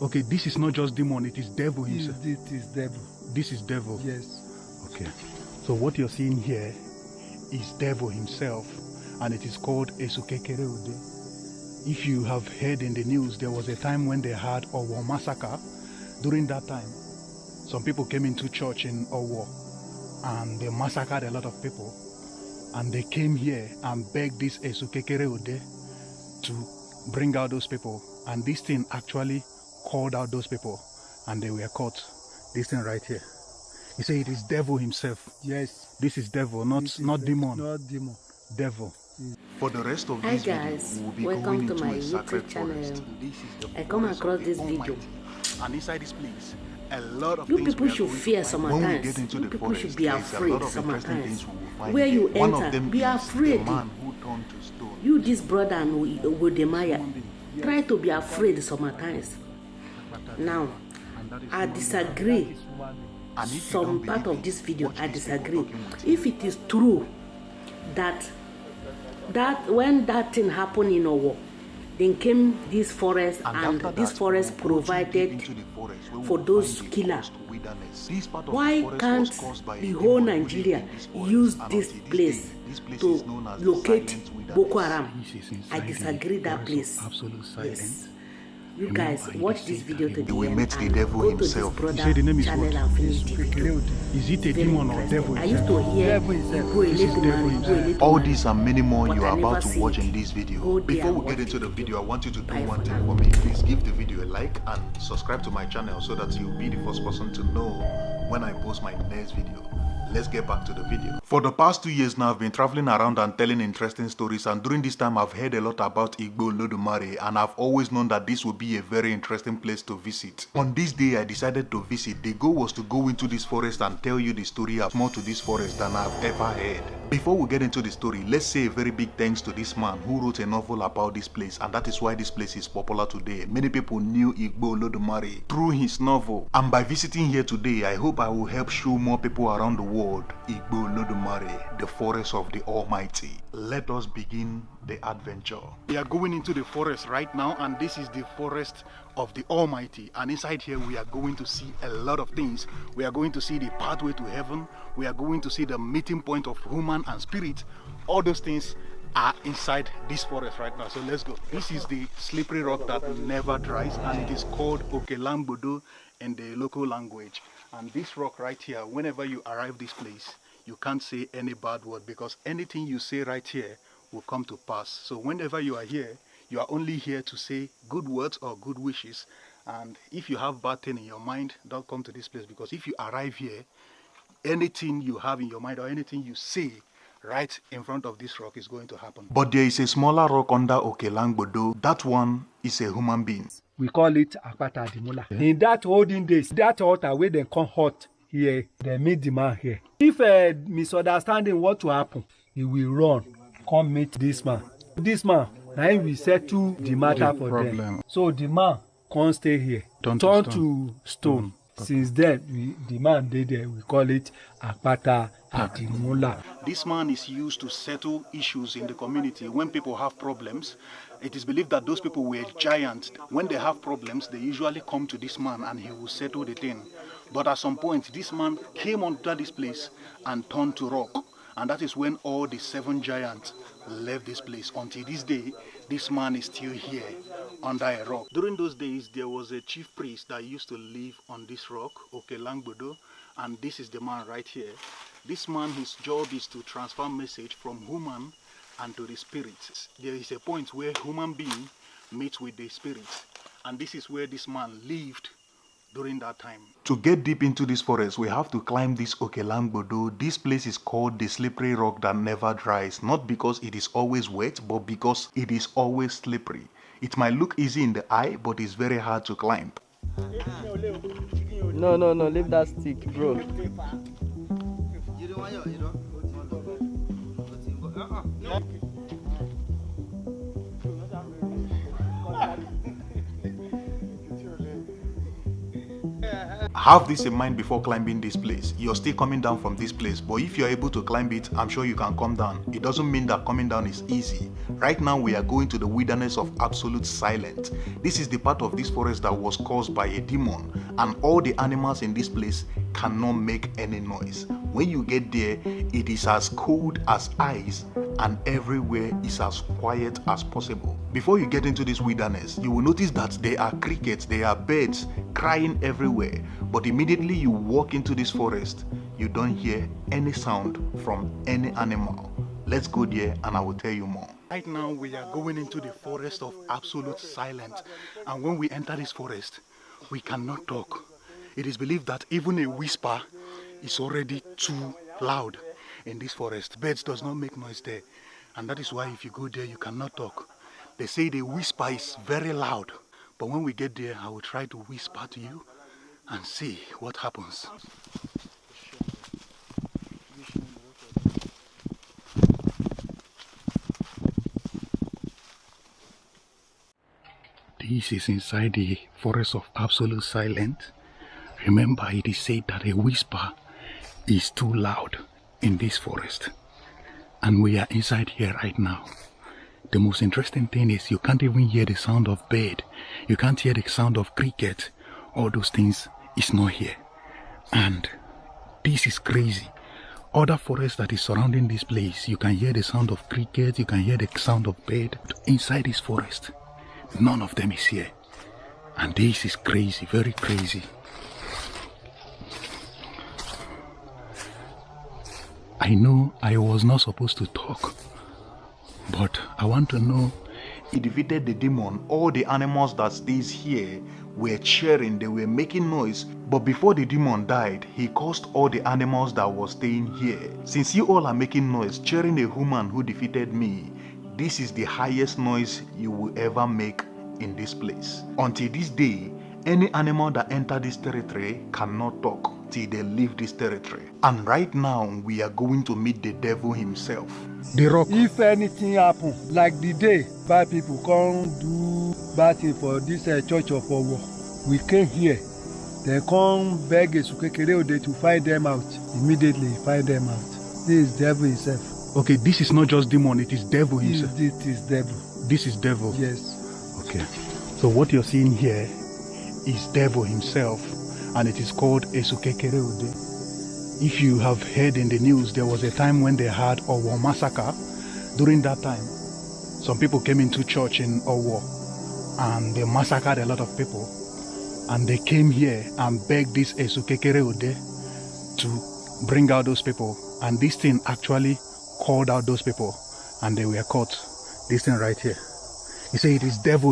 Okay, this is not just demon, it is devil himself. It is devil. This is devil. Yes. Okay. So what you're seeing here is devil himself, and it is called Esukekere Ode. If you have heard in the news, there was a time when they had Owo massacre. During that time, some people came into church in Owo and they massacred a lot of people. And they came here and begged this Esukekere Ode to bring out those people. And this thing actually called out those people and they were caught. This thing right here. He said it is devil himself. Yes. This is devil, not demon. Not demon. Devil. For the rest of Hi this guys, video, we'll be welcome going to into my a sacred YouTube channel. forest. This is the I come forest across of this the video. Almighty. And inside this place, a lot of You things people we are should going to fear find. sometimes. When we get into You the people forest, should be there's a afraid lot of interesting sometimes. things we will find Where you there. One enter, of them be is afraid. the man who turned to stone. You, this brother and wode, try to be afraid sometimes. Now, I disagree. And if you Some don't part believe of this it, video, watch I these people disagree. talking with you. If it is true that when that thing happened in Owo, then came this forest and after this that, forest we'll go deep provided into the forest where for we'll those find the killers. forest wilderness. This part of the Why forest can't was caused by a the demon whole who lived Nigeria in this forest. use And this until place day, this place to is known as the locate silent wilderness. Boko Haram? This is inside I the disagree that forest of place. absolute silence. Yes. You guys watch this video to the We end met the and devil go himself. to this You say the name brother is channel what? and finish the video. Is it a Very demon or interesting. devil I used himself? to hear Devil himself. go a This is little devil man, go a himself. little All man. these and many more But you I are never about to see watch it. in this video. Go there Before and we get watch into the it. video, I want you to do Bye one for thing now. for me. Please give the video a like and subscribe to my channel so that you'll be the first person to know when I post my next video. Let's get back to the video. For the past 2 years now, I've been traveling around and telling interesting stories, and during this time I've heard a lot about Igbo Olodumare, and I've always known that this would be a very interesting place to visit. On this day I decided to visit. The goal was to go into this forest and tell you the story of more to this forest than I've ever heard. Before we get into the story, let's say a very big thanks to this man who wrote a novel about this place, and that is why this place is popular today. Many people knew Igbo Olodumare through his novel, and by visiting here today, I hope I will help show more people around the world Igbo Olodumare, the forest of the Almighty. Let us begin the adventure. We are going into the forest right now, and this is the forest of the Almighty, and inside here we are going to see a lot of things. We are going to see the pathway to heaven. We are going to see the meeting point of human and spirit. All those things are inside this forest right now, so let's go. This is the slippery rock that never dries, and it is called Okelangbodo in the local language. And this rock right here, whenever you arrive this place, you can't say any bad word, because anything you say right here will come to pass. So whenever you are here, you are only here to say good words or good wishes. And if you have bad thing in your mind, don't come to this place, because if you arrive here, anything you have in your mind or anything you say right in front of this rock is going to happen. But there is a smaller rock under Okelangbodo. That one is a human being. We call it Akpata Adimula. In that olden days, that altar where they come hot here, they meet the man here. If a misunderstanding what to happen, he will run, come meet this man. This man, now he will settle the matter for them. So the man can't stay here. Turn to stone. Since then, the man did there. We call it Akpata Adimula. This man is used to settle issues in the community. When people have problems, it is believed that those people were giants. When they have problems, they usually come to this man and he will settle the thing. But at some point, this man came under this place and turned to rock. And that is when all the 7 giants left this place. Until this day, this man is still here under a rock. During those days, there was a chief priest that used to live on this rock, Okelangbodo, and this is the man right here. This man, his job is to transfer message from human and to the spirits. There is a point where human being meets with the spirits, and this is where this man lived during that time. To get deep into this forest, we have to climb this Okelangbodo. This place is called the slippery rock that never dries, not because it is always wet, but because it is always slippery. It might look easy in the eye, but it's very hard to climb. No, leave that stick, bro. Have this in mind before climbing this place. You're still coming down from this place, but if you're able to climb it, I'm sure you can come down. It doesn't mean that coming down is easy. Right now we are going to the wilderness of absolute silence. This is the part of this forest that was caused by a demon, and all the animals in this place cannot make any noise. When you get there, it is as cold as ice, and everywhere is as quiet as possible. Before you get into this wilderness, you will notice that there are crickets, there are birds crying everywhere. But immediately you walk into this forest, you don't hear any sound from any animal. Let's go there and I will tell you more. Right now we are going into the forest of absolute silence, and when we enter this forest, we cannot talk. It is believed that even a whisper is already too loud in this forest. Birds does not make noise there, and that is why if you go there you cannot talk. They say the whisper is very loud, but when we get there I will try to whisper to you and see what happens. This is inside the forest of absolute silence. Remember, it is said that a whisper is too loud in this forest, and we are inside here right now. The most interesting thing is you can't even hear the sound of bird. You can't hear the sound of cricket. All those things is not here, and this is crazy. Other forests that is surrounding this place, you can hear the sound of cricket, you can hear the sound of bird. Inside this forest, none of them is here, and this is crazy, very crazy. I know I was not supposed to talk, but I want to know. He defeated the demon. All the animals that stays here were cheering, they were making noise. But before the demon died, he caused all the animals that were staying here. Since you all are making noise, cheering a human who defeated me, this is the highest noise you will ever make in this place. Until this day, any animal that enter this territory cannot talk till they leave this territory. And right now, we are going to meet the devil himself. The rock. If anything happen, like the day bad people come do bad thing for this church of Owo, we came here, they come beg a Sukekere Ode to find them out. Immediately find them out. This is devil himself. Okay, this is not just demon, it is devil himself. It is devil. This is devil? Yes. Okay. So what you're seeing here is devil himself, and it is called Esukekere Ode. If you have heard in the news, there was a time when they had Owo massacre. During that time, some people came into church in Owo and they massacred a lot of people, and they came here and begged this Esukekere Ode to bring out those people, and this thing actually called out those people and they were caught. This thing right here, he said it is devil.